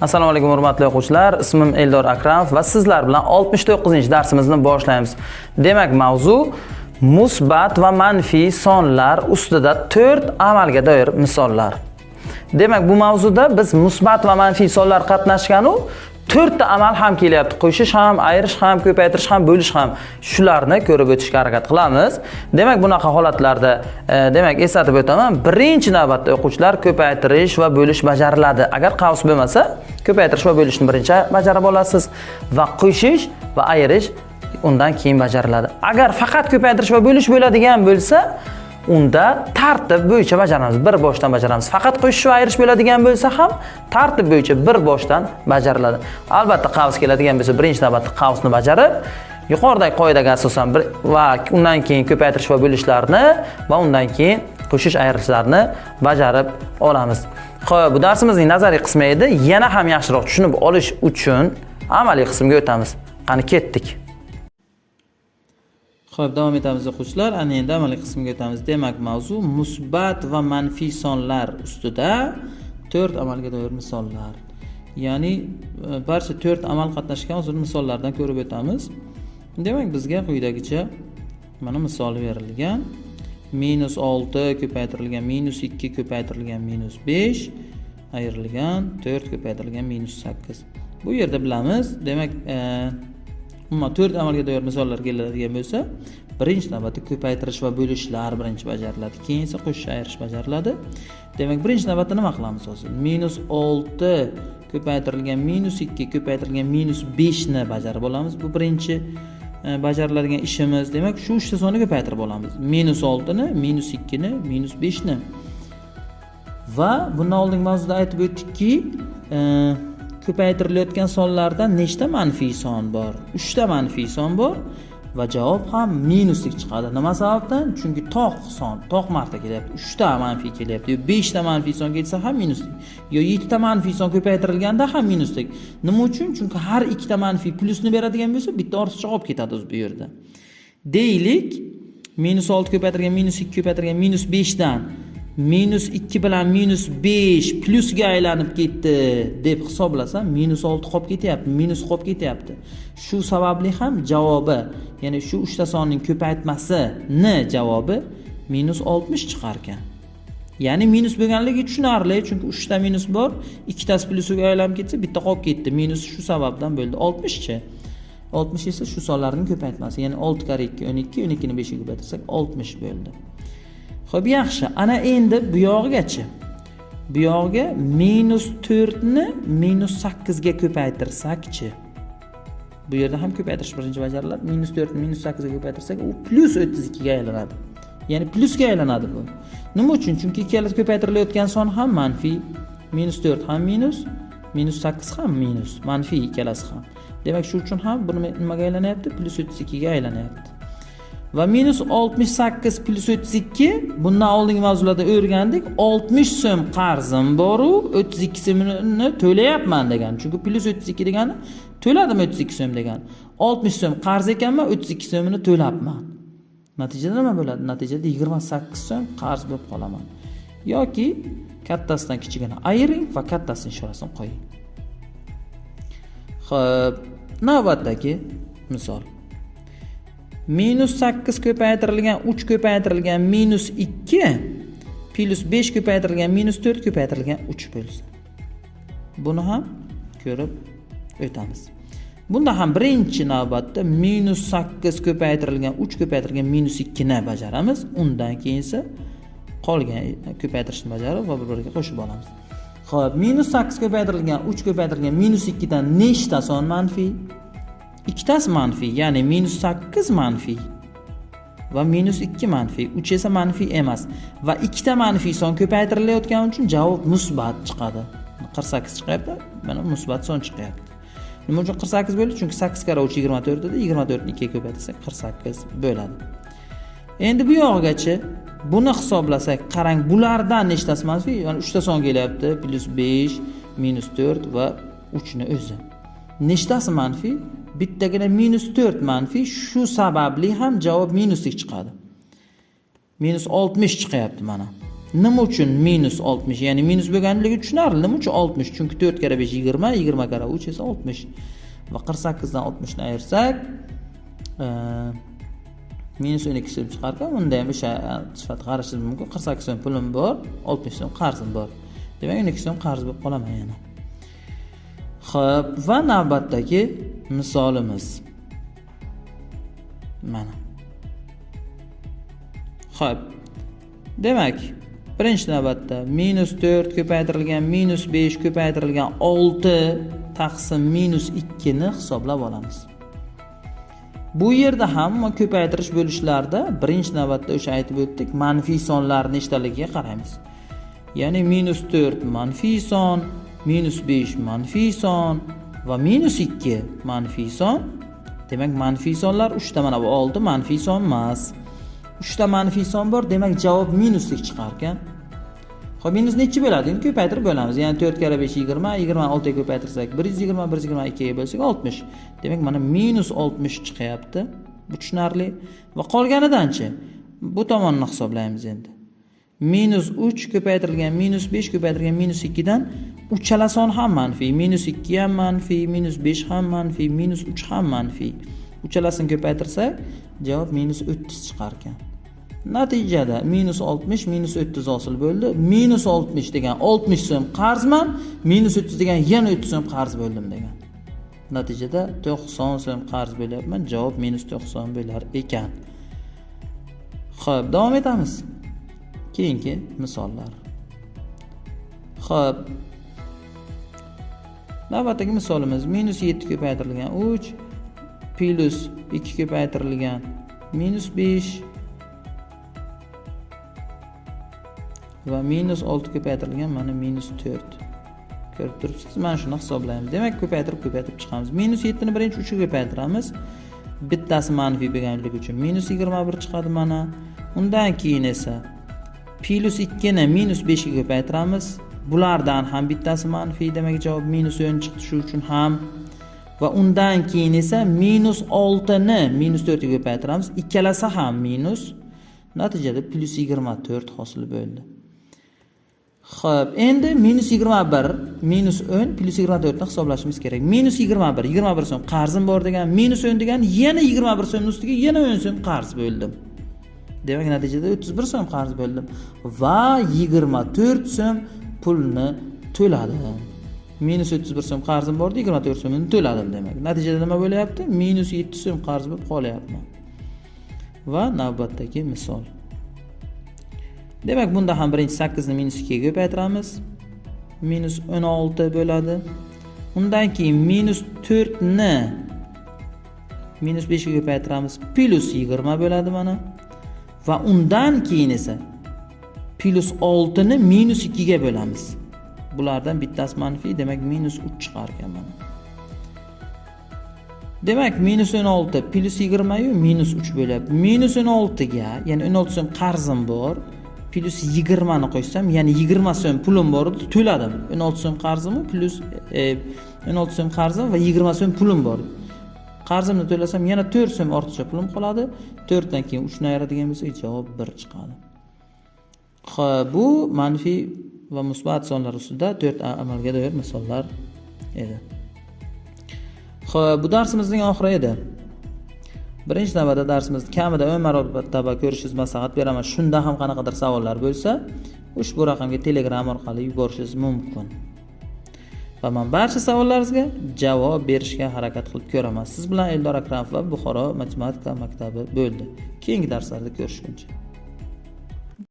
Assalomu alaykum hurmatli o'quvchilar. Ismim Eldor Akramov va sizlar bilan 69-darsimizni boshlaymiz. Demak, mavzu musbat va manfiy sonlar ustida 4 amalga doir misollar. Demak, bu mavzuda biz musbat va manfiy sonlar qatnashgan-u 4 ta amal ham kelyapti. Qo'shish ham, ayirish ham, ko'paytirish ham, bo'lish ham. Shularni ko'rib o'tishga harakat qilamiz. Demak, bunaqa holatlarda eslatib o'taman. Birinchi navbatda o'quvchilar ko'paytirish va bo'lish bajariladi. Agar qavs bo'lmasa, ko'paytirish va bo'lishni birinchi bajarib olasiz va qo'shish va ayirish undan keyin bajariladi. Agar faqat ko'paytirish va bo'lish bo'ladigan bo'lsa, unda tartib bo'yicha bajaramiz, bir boshdan bajaramiz. Faqat qo'shish va ayirish bo'ladigan bo'lsa ham tartib bo'yicha bir boshdan bajariladi. Albatta qavs keladigan bo'lsa, birinchi navbatda qavsni bajarib, yuqoridagi qoidaga asosan va undan keyin ko'paytirish va bo'lishlarni va undan keyin qo'shish ayirishlarni bajarib olamiz. Xo'p, bu darsimizning nazariy qismi edi. Yana ham yaxshiroq tushunib olish uchun amaliy qismga o'tamiz. Qani ketdik. Xo'p, davom etamiz o'quvchilar. Ana endi amaliy qismga o'tamiz. Demak, mavzu musbat va manfiy sonlar ustida 4 amalga doir misollar. Ya'ni barcha 4 amal qatnashgan hozir misollardan ko'rib o'tamiz. Demak, bizga quyidagicha mana misol berilgan. -6 ko'paytirilgan -2 ko'paytirilgan -5 ayrilgan 4 ko'paytirilgan -8. Bu yerda bilamiz. Demak, umuman 4 amalga doir misollar keladigan bo'lsa, birinchi navbatda ko'paytirish va bo'lishlar birinchi bajariladi. Keyin esa qo'shish ayirish bajariladi. Demak, birinchi navbatda nima qilamiz hozir? -6 ko'paytirilgan -2 ko'paytirilgan -5 ni bajarib olamiz. Bu birinchi bajariladigan ishimiz. Demak, shu 3 ta sonni ko'paytirib olamiz. -6 ni, -2 ni, -5 ni. Va bundan oldingi mavzuda aytib o'tdikki, ko'paytirilayotgan sonlarda nechta manfiy son bor? 3 ta manfiy son bor va javob ham minuslik chiqadi. Nima sababdan? Chunki to'q marta kelyapti. 3 ta manfiy kelyapti. Yo 5 ta manfiy son kelsa ham minuslik. Yo 7 ta manfiy son ko'paytirilganda ham minuslik. Nima uchun? Chunki har 2 ta manfiy plyusni beradigan bo'lsa, bitta ortiqcha qolib ketadi o'z bu yerda. Deylik, -6 ko'paytirilgan -2 ko'paytirilgan -5 dan -2 bilan -5 plyusga aylanib ketdi deb hisoblasam, -6 qolib ketyapti, minus qolib ketyapti. Shu sababli ham javobi, ya'ni shu 3 ta sonning ko'paytmasini javobi -60 chiqar ekan. Ya'ni minus bo'lganligi tushunarli, chunki 3 ta minus bor, 2 tasi plyusga aylanib ketsa, bitta qolib ketdi. Minus shu sababdan bo'ldi. 60chi. 60 esa shu sonlarning ko'paytmasi, ya'ni 6 kare 2 12, 12 ni 5 ga ko'paytirsak 60 bo'ldi. Xo'p, yaxshi. Ana endi bu yog'igachi. Bu yog'iga -4 ni -8 ga ko'paytirsakchi. Bu yerda ham ko'paytirish birinchi bajariladi. -4 ni -8 ga ko'paytirsak, u +32 ga aylanadi. Ya'ni plyusga aylanadi bu. Nima uchun? Chunki ikkalasi ko'paytirilayotgan son ham manfiy, -4 ham minus, -8 ham minus, manfiy ikkalasi ham. Demak, shu uchun ham buni nimaga aylanyapti? +32 ga aylanyapti. Va -68 +32, bundan oldingi mavzularda o'rgandik. 60 so'm qarzim bor-u, 32 so'mini to'layapman degan. Chunki +32 degani to'ladim 32 so'm degan. 60 so'm qarz ekanman, 32 so'mini to'labman. Natijada nima bo'ladi? Natijada 28 so'm qarz bo'lib qolaman. Yoki kattasidan kichigini ayiring va kattasini ishorasini qo'ying. Xo'p, navbatdagi misol. -8 ko'paytirilgan 3 ko'paytirilgan -2 +5 ko'paytirilgan -4 ko'paytirilgan 3 bo'lsa. Buni ham ko'rib o'tamiz. Bunda ham birinchi navbatda -8 ko'paytirilgan 3 ko'paytirilgan -2 ni bajaramiz. Undan keyin esa qolgan ko'paytirishni bajarib va bir-biriga qo'shib olamiz. Xo'p, -8 ko'paytirilgan 3 ko'paytirilgan -2 dan nechta son manfiy? 2 tasi manfiy, ya'ni -8 manfiy va -2 manfiy, 3 esa manfiy emas va 2 ta manfiy son ko'paytirilayotgani uchun javob musbat chiqadi. 48 chiqyapti, mana musbat son chiqyapti. Nima uchun 48 bo'ldi? Chunki 8 kare 3 24 edi, 24 ni 2 ga ko'paytirsak 48 bo'ladi. Endi bu yog'igacha buni hisoblasak, qarang, bulardan nechtasi manfiy? Ya'ni 3 ta son kelyapti, +5, -4 va 3 ni o'zi. Nechtasi manfiy? Bittagina -4 manfiy, shu sababli ham javob minuslik chiqadi. -60 chiqyapti mana. Nima uchun minus 60? Ya'ni minus bo'lganligi tushunarli. Nima uchun 60? Chunki 4 kara 5 20, 20 kara 3 esa 60. Va 48 dan 60 ni ayirsak, minus 12 so'm chiqar ekan. Unda ham o'sha sifat qarashingiz mumkin. 48 so'm pulim bor, 60 so'm qarzim bor. Demak, 12 so'm qarz bo'lib qolaman yana. Xo'p, va navbatdagi misolimiz mana. Xo'p. Demak, birinchi navbatda minus 4 ko'paytirilgan minus 5 ko'paytirilgan 6 taqsim minus 2 ni hisoblab olamiz. Bu yerda ham ko'paytirish bo'lishlarda birinchi navbatda o'sha aytib o'tdik, manfiy sonlar nechtaligiga qaraymiz. Ya'ni minus 4 manfiy son, minus 5 manfiy son va minus 2 manfiy son. Demak, manfiy sonlar 3 ta, mana bu 6 manfiy son emas. 3 ta manfiy son bor, demak javob minuslik chiqar ekan. Xo'p, minus nechi bo'ladi? Endi ko'paytirib bo'lamiz. Ya'ni 4 kara 5 20, 26 ga ko'paytirsak 120, 122 ga bo'lsak 60. Demak, mana minus 60 chiqyapti. Bu tushunarli. Va qolganidan-chi? Bu tomonni hisoblaymiz endi. Minus 3 ko'paytirilgan minus 5 ko'paytirilgan minus 2 dan uchala son ham manfiy. Minus 2 ham manfiy, minus 5 ham manfiy, minus 3 ham manfiy. Uchalasini ko'paytirsak, javob minus 30 chiqar ekan. Natijada minus 60 minus 30 hosil bo'ldi. Minus 60 degan 60 so'm qarzman, minus 30 degan yana 30 so'm qarz bo'ldim degan. Natijada 90 so'm qarz bo'lyapman. Javob minus 90 bo'lar ekan. Xo'p, davom etamiz. Keyingi misollar. Xo'p. Navbatdagi misolimiz minus 7 ko'paytirilgan 3 plus 2 ko'paytirilgan minus 5 va minus 6 ko'paytirilgan mana minus 4. Ko'rib turibsiz, mana shuni hisoblaymiz. Demak, ko'paytirib chiqamiz. Minus 7 ni birinchi 3 ga ko'paytiramiz. Bittasi manfiy bo'lganligi uchun minus 21 chiqadi mana. Undan keyin esa plus 2 ni minus 5 ga ko'paytiramiz. Bulardan ham bittasi manfiy, demak javob minus 10 chiqdi shu uchun ham. Va undan keyin esa minus 6 ni minus 4 ga ko'paytiramiz. Ikkalasi ham minus. Natijada plus 24 hosil bo'ldi. Xo'p, endi minus 21 minus 10 plus 24 ni hisoblashimiz kerak. Minus 21 so'm qarzim bor degan, minus 10 degan yana 21 so'mning ustiga yana 10 so'm qarz bo'ldim. Demak, natijada 31 so'm qarz bo'ldim va 24 so'm pulni to'ladim. Minus 31 so'm qarzim bor, 24 so'mni to'ladim demak. Natijada nima bo'lyapti? Minus 7 so'm qarz bo'lib qolyapman. Va navbatdagi misol. Demak, bunda ham birinchi 8 ni minus 2 ga ko'paytiramiz. Minus 16 bo'ladi. Undan keyin minus 4 ni minus 5 ga ko'paytiramiz. Plus 20 bo'ladi mana. Va undan keyin esa plus 6 ni minus 2 ga bo'lamiz. Bulardan bittasi manfiy, demak minus 3 chiqar ekan mana. Demak, minus 16 plus 20 yu minus 3 bo'lyapti. Minus 16 ga, ya'ni 16 so'm qarzim bor, plus 20 ni qo'shsam, ya'ni 20 so'm pulim bor edi, to'ladim. 16 so'm qarzim plus 16 so'm qarzim va 20 so'm pulim bor. Qarzimni to'lasam yana 4 so'm ortiqcha pulim qoladi. 4 dan keyin 3 ni ayiradigan bo'lsak, javob 1 chiqadi. Xo'p, bu manfiy va musbat sonlar ustida 4 amalga doir misollar edi. Xo'p, bu darsimizning oxiri edi. Birinchi navbatda darsimizni kamida 10 marotaba ko'rishingizni maslahat beraman. Shunda ham qanaqadir savollar bo'lsa, ushbu raqamga Telegram orqali yuborishingiz mumkin. Va men barcha savollaringizga javob berishga harakat qilib ko'raman. Siz bilan Eldor Akramov va Buxoro matematika maktabi bo'ldi. Keyingi darslarda ko'rishguncha